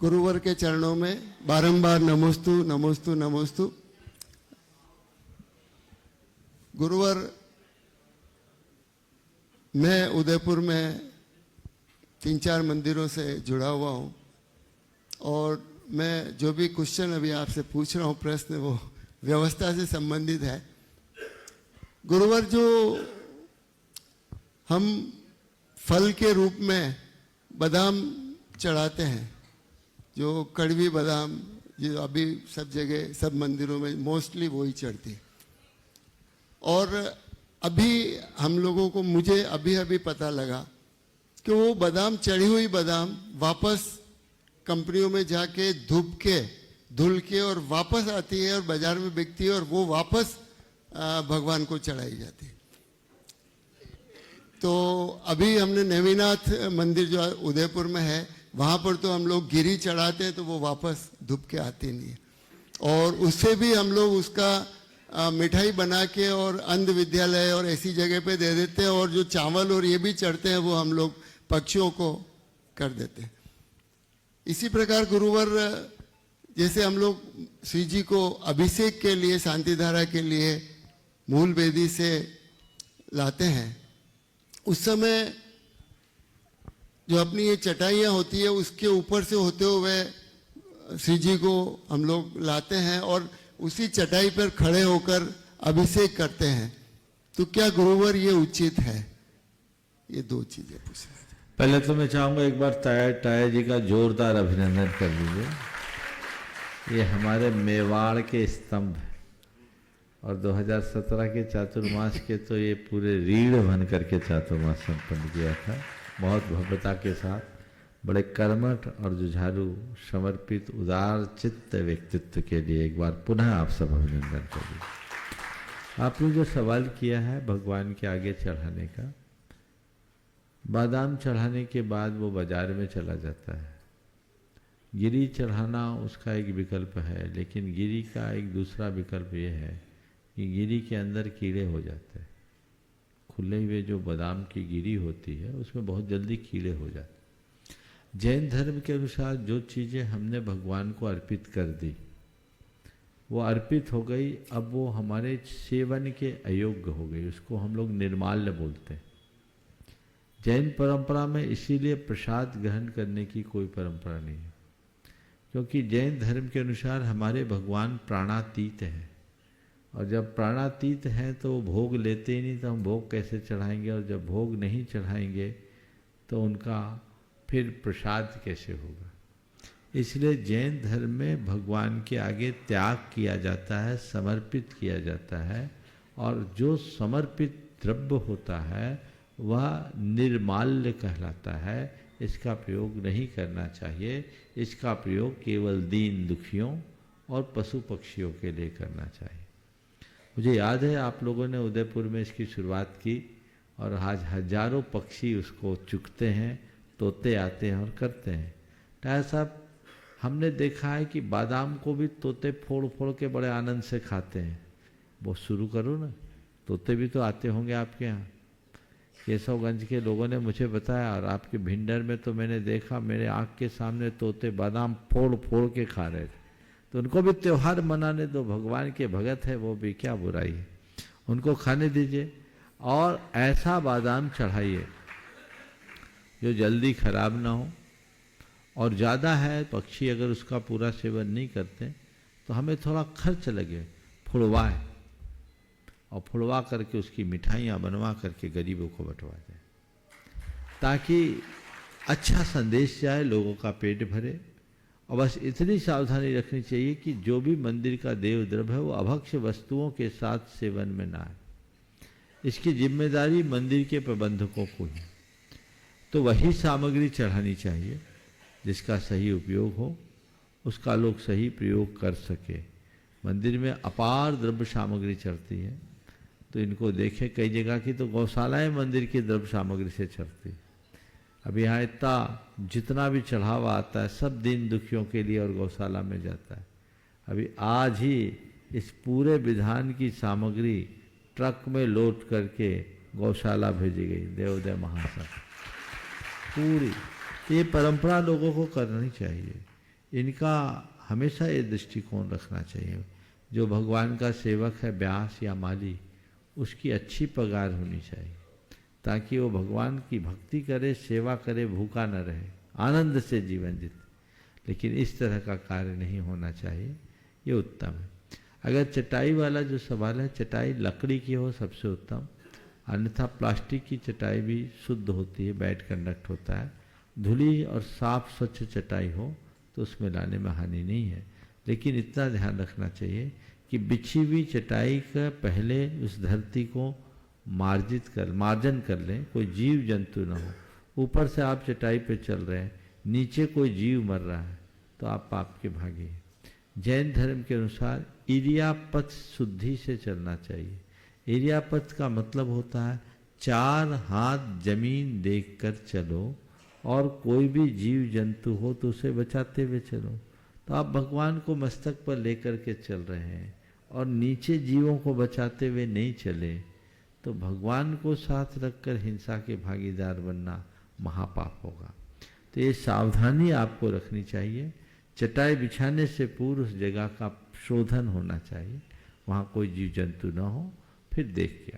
गुरुवर के चरणों में बारंबार नमोस्तु नमोस्तु नमोस्तु। गुरुवर, मैं उदयपुर में 3-4 मंदिरों से जुड़ा हुआ हूँ और मैं जो भी क्वेश्चन अभी आपसे पूछ रहा हूँ, प्रश्न, वो व्यवस्था से संबंधित है। गुरुवर, जो हम फल के रूप में बादाम चढ़ाते हैं, जो कड़वी बादाम, जो अभी सब जगह सब मंदिरों में मोस्टली वही चढ़ती है। और अभी हम लोगों को, मुझे अभी अभी पता लगा कि वो बादाम, चढ़ी हुई बादाम वापस कंपनियों में जाके धुल के और वापस आती है और बाजार में बिकती है और वो वापस भगवान को चढ़ाई जाती है। तो अभी हमने नेमिनाथ मंदिर जो उदयपुर में है, वहाँ पर तो हम लोग गिरी चढ़ाते हैं तो वो वापस धुप के आती नहीं है। और उससे भी हम लोग उसका मिठाई बना के और अंध विद्यालय और ऐसी जगह पे दे देते हैं। और जो चावल और ये भी चढ़ते हैं वो हम लोग पक्षियों को कर देते हैं। इसी प्रकार गुरुवर, जैसे हम लोग श्री जी को अभिषेक के लिए, शांति धारा के लिए मूल वेदी से लाते हैं, उस समय जो अपनी ये चटाइयाँ होती है उसके ऊपर से होते हुए श्री जी को हम लोग लाते हैं और उसी चटाई पर खड़े होकर अभिषेक करते हैं। तो क्या गुरुवर ये उचित है? ये 2 चीजें पूछ रहे थे। पहले तो मैं चाहूँगा एक बार टाया जी का जोरदार अभिनंदन कर लीजिए। ये हमारे मेवाड़ के स्तंभ हैं और 2017 के चातुर्मास के तो ये पूरे रीढ़ बन करके चातुर्मास संपन्न किया था, बहुत भव्यता के साथ, बड़े कर्मठ और जुझारू, समर्पित, उदार चित्त व्यक्तित्व के लिए एक बार पुनः आप सब अभिनंदन करिए। आपने जो सवाल किया है भगवान के आगे चढ़ाने का, बादाम चढ़ाने के बाद वो बाजार में चला जाता है। गिरी चढ़ाना उसका एक विकल्प है, लेकिन गिरी का एक दूसरा विकल्प ये है कि गिरी के अंदर कीड़े हो जाते हैं। खुले हुए जो बादाम की गिरी होती है उसमें बहुत जल्दी कीड़े हो जाते हैं। जैन धर्म के अनुसार जो चीज़ें हमने भगवान को अर्पित कर दी वो अर्पित हो गई, अब वो हमारे सेवन के अयोग्य हो गई, उसको हम लोग निर्माल्य बोलते हैं। जैन परंपरा में इसीलिए प्रसाद ग्रहण करने की कोई परंपरा नहीं है, क्योंकि जैन धर्म के अनुसार हमारे भगवान प्राणातीत हैं और जब प्राणातीत हैं तो वो भोग लेते ही नहीं, तो हम भोग कैसे चढ़ाएंगे? और जब भोग नहीं चढ़ाएंगे तो उनका फिर प्रसाद कैसे होगा? इसलिए जैन धर्म में भगवान के आगे त्याग किया जाता है, समर्पित किया जाता है, और जो समर्पित द्रव्य होता है वह निर्माल्य कहलाता है। इसका प्रयोग नहीं करना चाहिए। इसका प्रयोग केवल दीन दुखियों और पशु पक्षियों के लिए करना चाहिए। मुझे याद है आप लोगों ने उदयपुर में इसकी शुरुआत की और आज हजारों पक्षी उसको चुगते हैं, तोते आते हैं और करते हैं। टायर साहब, हमने देखा है कि बादाम को भी तोते फोड़ फोड़ के बड़े आनंद से खाते हैं। वो शुरू करो ना, तोते भी तो आते होंगे आपके यहाँ। केशवगंज के लोगों ने मुझे बताया और आपके भिंडर में तो मैंने देखा, मेरे आँख के सामने तोते बादाम फोड़ फोड़ के खा रहे थे। तो उनको भी त्यौहार मनाने दो, भगवान के भगत है, वो भी क्या बुराई है, उनको खाने दीजिए। और ऐसा बादाम चढ़ाइए जो जल्दी खराब ना हो, और ज़्यादा है पक्षी अगर उसका पूरा सेवन नहीं करते तो हमें थोड़ा खर्च लगे, फुड़वाएं और फुड़वा करके उसकी मिठाइयाँ बनवा करके गरीबों को बंटवा दें, ताकि अच्छा संदेश जाए, लोगों का पेट भरे। और बस इतनी सावधानी रखनी चाहिए कि जो भी मंदिर का देव द्रव्य है वो अभक्ष्य वस्तुओं के साथ सेवन में ना आए। इसकी जिम्मेदारी मंदिर के प्रबंधकों को है। तो वही सामग्री चढ़ानी चाहिए जिसका सही उपयोग हो, उसका लोग सही प्रयोग कर सके। मंदिर में अपार द्रव्य सामग्री चढ़ती है, तो इनको देखें, कई जगह की तो गौशालाएं मंदिर की द्रव्य सामग्री से चढ़ती है। अब यहाँ इतना जितना भी चढ़ावा आता है सब दीन दुखियों के लिए और गौशाला में जाता है। अभी आज ही इस पूरे विधान की सामग्री ट्रक में लोड करके गौशाला भेजी गई, देवोदय महासंघ पूरी। ये परंपरा लोगों को करनी चाहिए। इनका हमेशा ये दृष्टिकोण रखना चाहिए। जो भगवान का सेवक है, व्यास या माली, उसकी अच्छी पगार होनी चाहिए ताकि वो भगवान की भक्ति करे, सेवा करे, भूखा न रहे, आनंद से जीवन जीते। लेकिन इस तरह का कार्य नहीं होना चाहिए, ये उत्तम है। अगर चटाई वाला जो सवाल है, चटाई लकड़ी की हो सबसे उत्तम, अन्यथा प्लास्टिक की चटाई भी शुद्ध होती है, बैड कंडक्ट होता है। धुली और साफ स्वच्छ चटाई हो तो उसमें लाने में हानि नहीं है। लेकिन इतना ध्यान रखना चाहिए कि बिछी हुई चटाई का पहले उस धरती को मार्जन कर लें, कोई जीव जंतु ना हो। ऊपर से आप चटाई पे चल रहे हैं, नीचे कोई जीव मर रहा है तो आप पाप के भागी हैं। जैन धर्म के अनुसार इरियापथ शुद्धि से चलना चाहिए। इरियापथ का मतलब होता है 4 हाथ जमीन देखकर चलो और कोई भी जीव जंतु हो तो उसे बचाते हुए चलो। तो आप भगवान को मस्तक पर लेकर के चल रहे हैं और नीचे जीवों को बचाते हुए नहीं चले तो भगवान को साथ रखकर हिंसा के भागीदार बनना महापाप होगा। तो ये सावधानी आपको रखनी चाहिए। चटाई बिछाने से पूर्व उस जगह का शोधन होना चाहिए, वहाँ कोई जीव जंतु न हो, फिर देख के